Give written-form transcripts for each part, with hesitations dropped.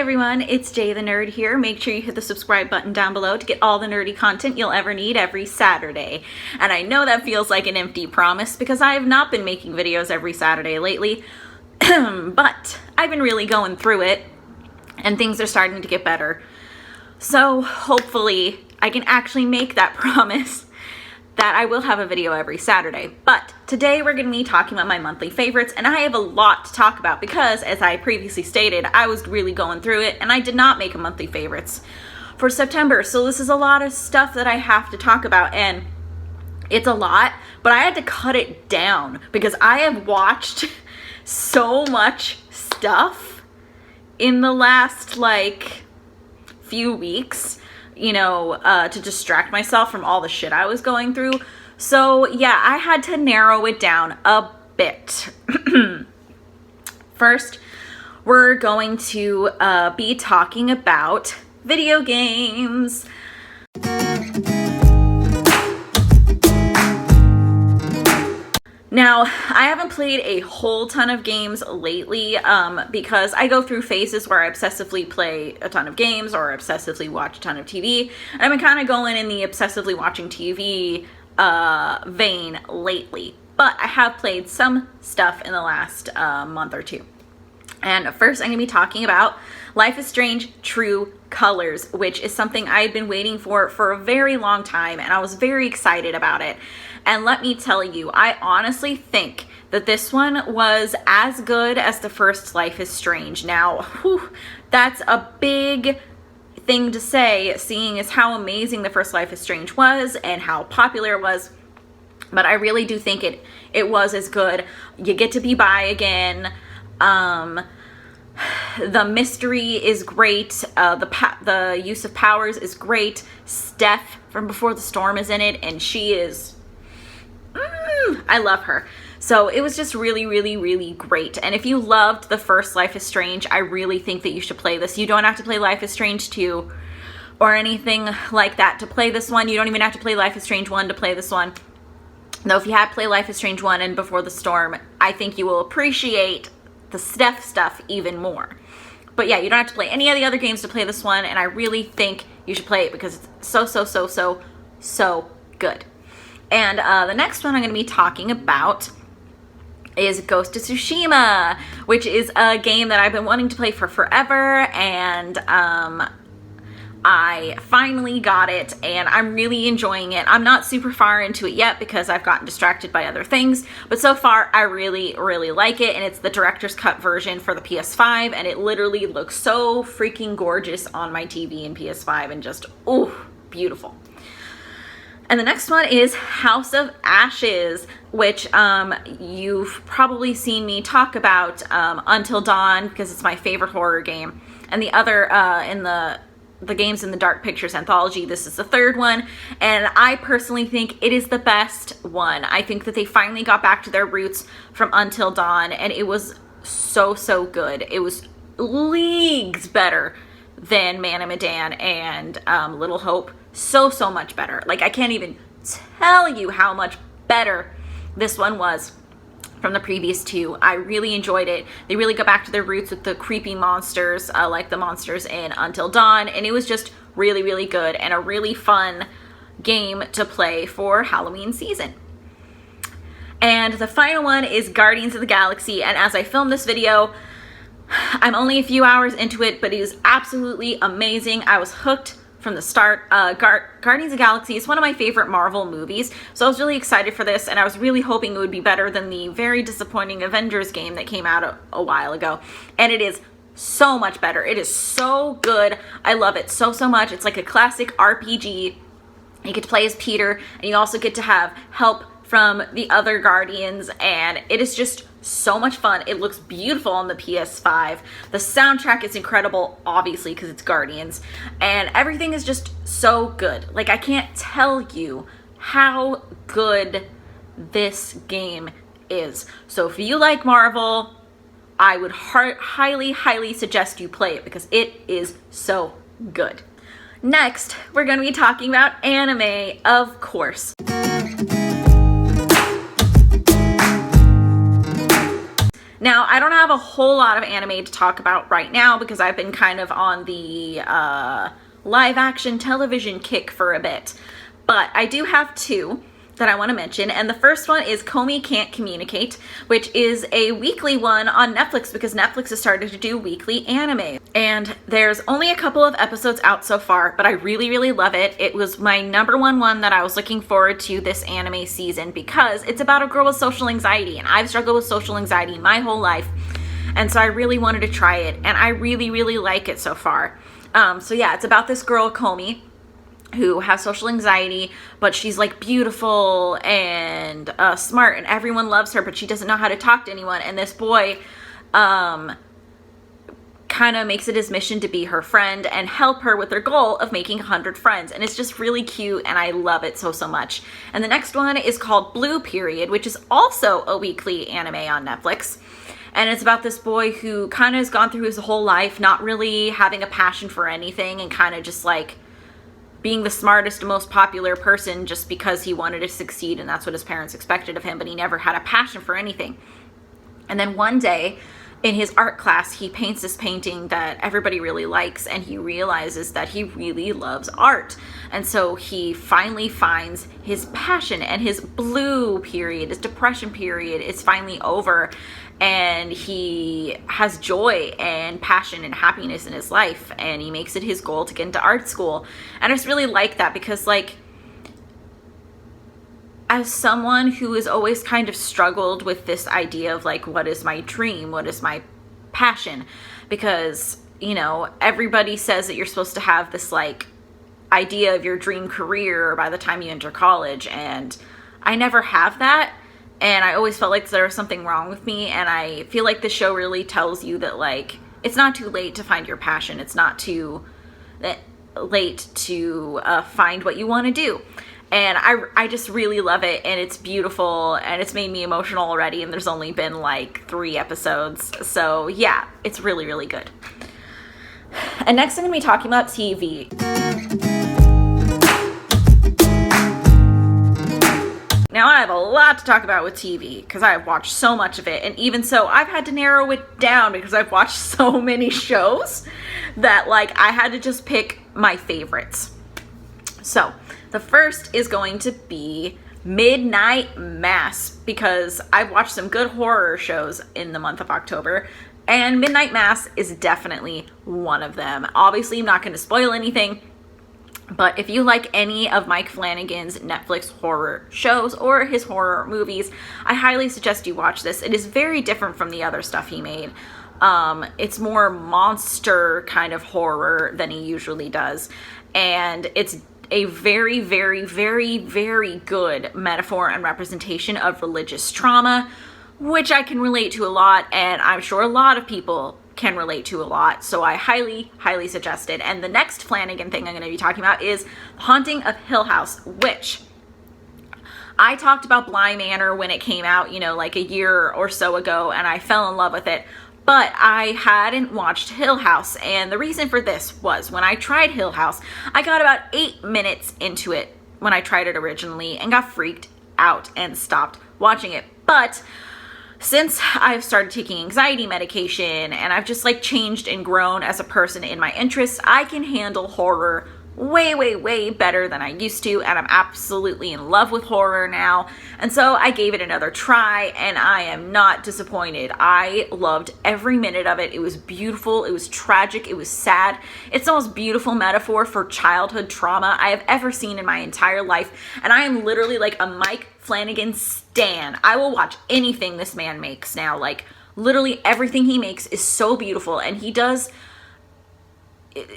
everyone, it's Jay the Nerd here. Make sure you hit the subscribe button down below to get all the nerdy content you'll ever need every Saturday. And I know that feels like an empty promise because I have not been making videos every Saturday lately, but I've been really going through it and things are starting to get better. So hopefully I can actually make that promise that I will have a video every Saturday. But today we're going to be talking about my monthly favorites, and I have a lot to talk about because, as I previously stated, I was really going through it and I did not make a monthly favorites for September. So this is a lot of stuff that I have to talk about, and it's a lot, but I had to cut it down because I have watched so much stuff in the last few weeks, to distract myself from all the shit I was going through. So yeah, I had to narrow it down a bit. First, we're going to be talking about video games. Now, I haven't played a whole ton of games lately because I go through phases where I obsessively play a ton of games or obsessively watch a ton of TV. And I've been kind of going in the obsessively watching TV vein lately. But I have played some stuff in the last month or two. And first, I'm going to be talking about Life is Strange True Colors, which is something I've been waiting for a very long time, and I was very excited about it. And let me tell you, I honestly think that this one was as good as the first Life is Strange. Now, that's a big thing to say, seeing as how amazing the first Life is Strange was and how popular it was. But I really do think it was as good. You get to be bi again. The mystery is great. The use of powers is great. Steph from Before the Storm is in it, and she is... I love her. So it was just really, really, really great. And if you loved the first Life is Strange, I really think that you should play this. You don't have to play Life is Strange 2 or anything like that to play this one. You don't even have to play Life is Strange 1 to play this one. Though if you had played Life is Strange 1 and Before the Storm, I think you will appreciate the Steph stuff even more. But yeah, you don't have to play any of the other games to play this one, and I really think you should play it because it's so good. And the next one I'm going to be talking about is Ghost of Tsushima, which is a game that I've been wanting to play for forever, and I finally got it, and I'm really enjoying it. I'm not super far into it yet because I've gotten distracted by other things, but so far I really, really like it, and it's the director's cut version for the PS5, and it literally looks so freaking gorgeous on my TV and PS5, and just, ooh, beautiful. And the next one is House of Ashes, which you've probably seen me talk about Until Dawn because it's my favorite horror game. And the other in the Games in the Dark Pictures anthology, this is the third one. And I personally think it is the best one. I think that they finally got back to their roots from Until Dawn, and it was so good. It was leagues better than Man of Medan and Little Hope. So much better. I can't even tell you how much better this one was from the previous two. I really enjoyed it. They really got back to their roots with the creepy monsters, like the monsters in Until Dawn, and it was just really, really good and a really fun game to play for Halloween season. And the final one is Guardians of the Galaxy, and as I film this video, I'm only a few hours into it, but it is absolutely amazing. I was hooked from the start. Guardians of the Galaxy is one of my favorite Marvel movies, so I was really excited for this, and I was really hoping it would be better than the very disappointing Avengers game that came out a while ago, and it is so much better. It is so good. I love it so much. It's like a classic RPG. You get to play as Peter, and you also get to have help from the other Guardians, and it is just so much fun. It looks beautiful on the PS5. The soundtrack is incredible, obviously, because it's Guardians, and everything is just so good. I can't tell you how good this game is. So if you like Marvel, I would highly suggest you play it because it is so good. Next, we're going to be talking about anime, of course. Now, I don't have a whole lot of anime to talk about right now because I've been kind of on the live action television kick for a bit. But I do have two that I want to mention, and the first one is Komi Can't Communicate, which is a weekly one on Netflix because Netflix has started to do weekly anime. And there's only a couple of episodes out so far, but I really, really love it. It was my number one that I was looking forward to this anime season because it's about a girl with social anxiety, and I've struggled with social anxiety my whole life. And so I really wanted to try it, and I really, really like it so far. So yeah, it's about this girl, Komi, who has social anxiety, but she's like beautiful and smart, and everyone loves her, but she doesn't know how to talk to anyone. And this boy kind of makes it his mission to be her friend and help her with her goal of making 100 friends. And it's just really cute, and I love it so much. And the next one is called Blue Period, which is also a weekly anime on Netflix. And it's about this boy who kind of has gone through his whole life not really having a passion for anything and kind of just like being the smartest and most popular person just because he wanted to succeed, and that's what his parents expected of him, but he never had a passion for anything. And then one day in his art class, he paints this painting that everybody really likes, and he realizes that he really loves art. And so he finally finds his passion, and his blue period, his depression period, is finally over, and he has joy and passion and happiness in his life, and he makes it his goal to get into art school. And I just really like that because, like, as someone who has always kind of struggled with this idea of like, what is my dream? What is my passion? Because, you know, everybody says that you're supposed to have this like idea of your dream career by the time you enter college, and I never have that. And I always felt like there was something wrong with me. And I feel like the show really tells you that, like, it's not too late to find your passion. It's not too late to find what you want to do. And I just really love it. And it's beautiful. And it's made me emotional already. And there's only been like 3 episodes. So yeah, it's really, really good. And next I'm going to be talking about TV. Now, I have a lot to talk about with TV because I've watched so much of it, and even so, I've had to narrow it down because I've watched so many shows that, like, I had to just pick my favorites. So, the first is going to be Midnight Mass because I've watched some good horror shows in the month of October, and Midnight Mass is definitely one of them. Obviously, I'm not going to spoil anything, but if you like any of Mike Flanagan's Netflix horror shows or his horror movies, I highly suggest you watch this. It is very different from the other stuff he made. It's more monster kind of horror than he usually does. And it's a very, very, very, very good metaphor and representation of religious trauma, which I can relate to a lot, and I'm sure a lot of people can relate to a lot, so I highly, highly suggest it. And the next Flanagan thing I'm going to be talking about is The Haunting of Hill House, which I talked about Bly Manor when it came out, you know, like a year or so ago, and I fell in love with it, but I hadn't watched Hill House. And the reason for this was when I tried Hill House, I got about 8 minutes into it when I tried it originally and got freaked out and stopped watching it. But since I've started taking anxiety medication and I've just like changed and grown as a person in my interests, I can handle horror way, way, way better than I used to, and I'm absolutely in love with horror now. And so I gave it another try, and I am not disappointed. I loved every minute of it. It was beautiful, it was tragic, it was sad. It's the most beautiful metaphor for childhood trauma I have ever seen in my entire life, and I am literally like a Mike Flanagan stan. I will watch anything this man makes now. Like, literally everything he makes is so beautiful, and he does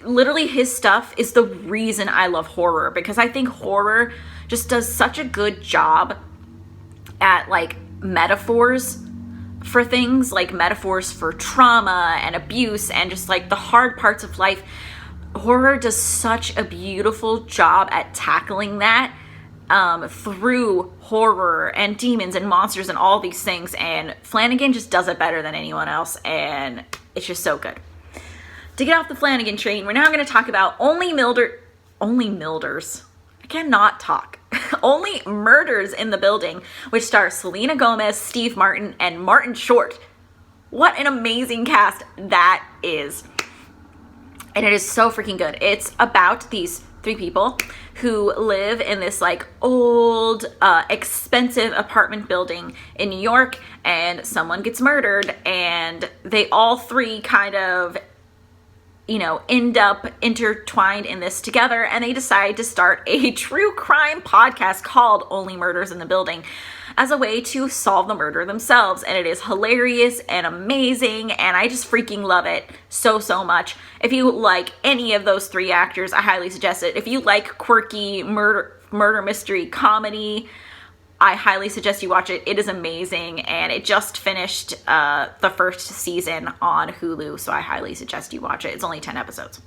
literally, his stuff is the reason I love horror, because I think horror just does such a good job at like metaphors for things, like metaphors for trauma and abuse and just like the hard parts of life. Horror does such a beautiful job at tackling that through horror and demons and monsters and all these things, and Flanagan just does it better than anyone else, and it's just so good. To get off the Flanagan train, we're now going to talk about Only Murders. I cannot talk. Only Murders in the Building, which stars Selena Gomez, Steve Martin, and Martin Short. What an amazing cast that is. And it is so freaking good. It's about these 3 people who live in this like old, expensive apartment building in New York, and someone gets murdered, and they all 3 kind of, you know, end up intertwined in this together, and they decide to start a true crime podcast called Only Murders in the Building as a way to solve the murder themselves. And it is hilarious and amazing, and I just freaking love it so much. If you like any of those 3 actors, I highly suggest it. If you like quirky murder mystery comedy, I highly suggest you watch it. It is amazing, and it just finished the first season on Hulu, so I highly suggest you watch it. It's only 10 episodes.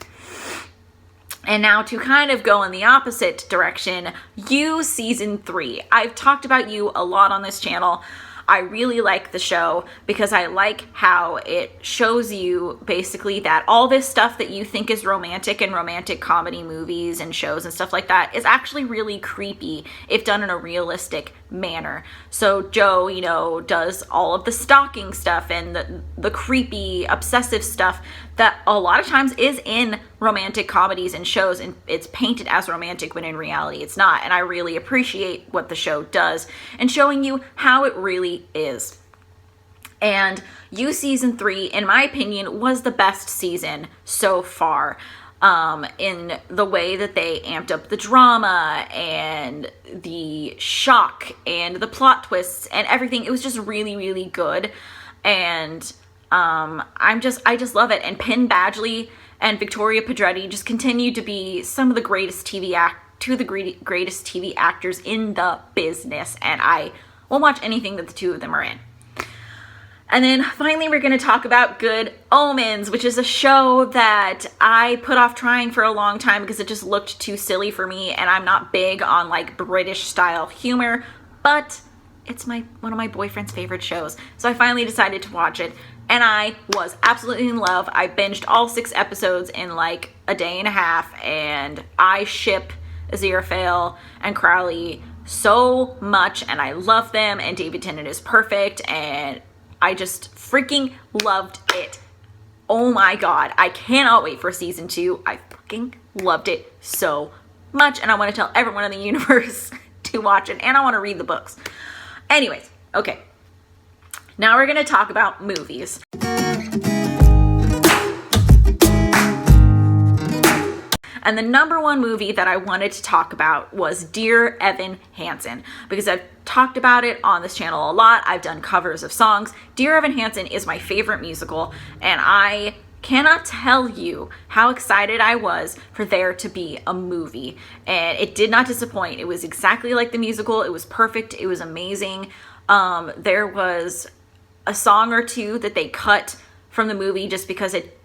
And now to kind of go in the opposite direction, You Season 3. I've talked about You a lot on this channel. I really like the show because I like how it shows you basically that all this stuff that you think is romantic in romantic comedy movies and shows and stuff like that is actually really creepy if done in a realistic manner. So Joe, you know, does all of the stalking stuff and the creepy, obsessive stuff that a lot of times is in romantic comedies and shows, and it's painted as romantic when in reality it's not. And I really appreciate what the show does and showing you how it really is. And You Season 3, in my opinion, was the best season so far. In the way that they amped up the drama and the shock and the plot twists and everything. It was just really good. And I just love it. And Penn Badgley and Victoria Pedretti just continue to be some of the greatest greatest TV actors in the business. And I won't watch anything that the 2 of them are in. And then finally, we're going to talk about Good Omens, which is a show that I put off trying for a long time because it just looked too silly for me, and I'm not big on like British style humor, but it's one of my boyfriend's favorite shows. So I finally decided to watch it, and I was absolutely in love. I binged all 6 episodes in like a day and a half, and I ship Aziraphale and Crowley so much, and I love them, and David Tennant is perfect, and I just freaking loved it. Oh my god, I cannot wait for season 2. I fucking loved it so much, and I want to tell everyone in the universe to watch it, and I want to read the books. Anyways, okay. Now we're going to talk about movies. And the number 1 movie that I wanted to talk about was Dear Evan Hansen, because I've talked about it on this channel a lot. I've done covers of songs. Dear Evan Hansen is my favorite musical, and I cannot tell you how excited I was for there to be a movie. And it did not disappoint. It was exactly like the musical. It was perfect. It was amazing. There was a song or 2 that they cut from the movie just because it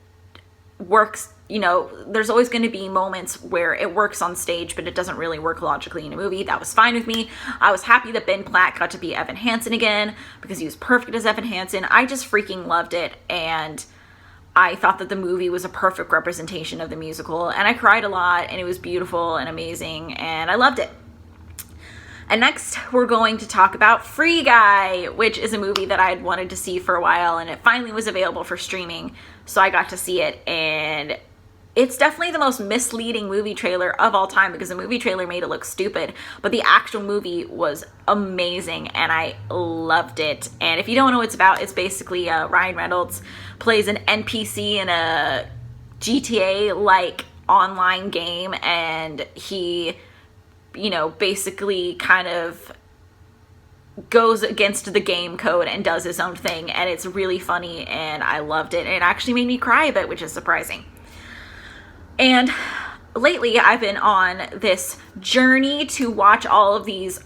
works. You know, there's always going to be moments where it works on stage, but it doesn't really work logically in a movie. That was fine with me. I was happy that Ben Platt got to be Evan Hansen again because he was perfect as Evan Hansen. I just freaking loved it, and I thought that the movie was a perfect representation of the musical, and I cried a lot, and it was beautiful and amazing, and I loved it. And next, we're going to talk about Free Guy, which is a movie that I had wanted to see for a while, and it finally was available for streaming, so I got to see it, and it's definitely the most misleading movie trailer of all time because the movie trailer made it look stupid, but the actual movie was amazing, and I loved it. And if you don't know what it's about, it's basically Ryan Reynolds plays an NPC in a GTA-like online game, and he, you know, basically kind of goes against the game code and does his own thing, and it's really funny, and I loved it, and it actually made me cry a bit, which is surprising. And lately, I've been on this journey to watch all of these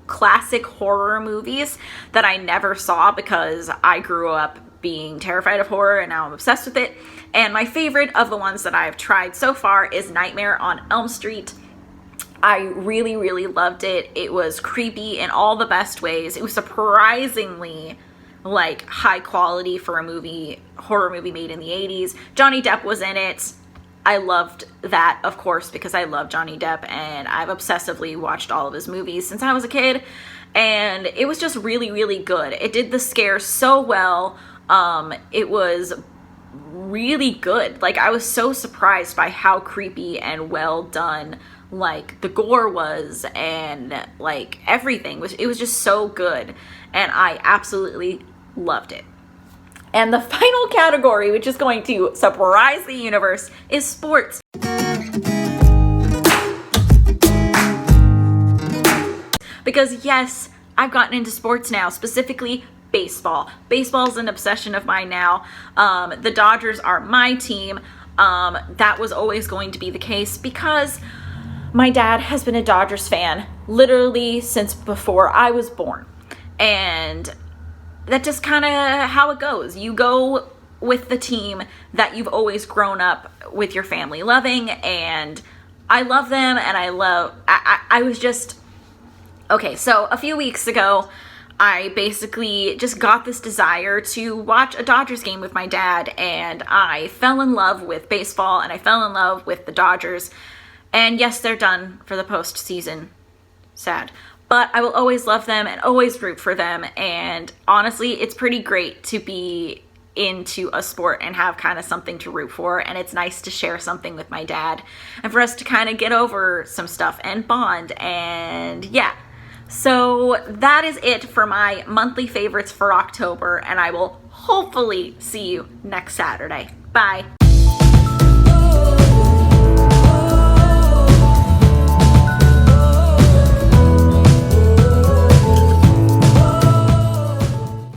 classic horror movies that I never saw because I grew up being terrified of horror, and now I'm obsessed with it. And my favorite of the ones that I've tried so far is Nightmare on Elm Street. I really loved it. It was creepy in all the best ways. It was surprisingly like high quality for a horror movie made in the 80s. Johnny Depp was in it. I loved that, of course, because I love Johnny Depp, and I've obsessively watched all of his movies since I was a kid, and it was just really good. It did the scares so well. It was really good. Like, I was so surprised by how creepy and well done, like, the gore was, and like everything was, it was just so good, and I absolutely loved it. And the final category, which is going to surprise the universe, is sports. Because yes, I've gotten into sports now, specifically baseball. Baseball is an obsession of mine now. The Dodgers are my team. That was always going to be the case because my dad has been a Dodgers fan literally since before I was born. And that's just kind of how it goes. You go with the team that you've always grown up with your family loving, and I love them, and I was just... Okay, so a few weeks ago, I basically just got this desire to watch a Dodgers game with my dad, and I fell in love with baseball, and I fell in love with the Dodgers. And yes, they're done for the postseason. Sad. But I will always love them and always root for them, and honestly, it's pretty great to be into a sport and have kind of something to root for, and it's nice to share something with my dad, and for us to kind of get over some stuff and bond, and yeah. So that is it for my monthly favorites for October, and I will hopefully see you next Saturday. Bye.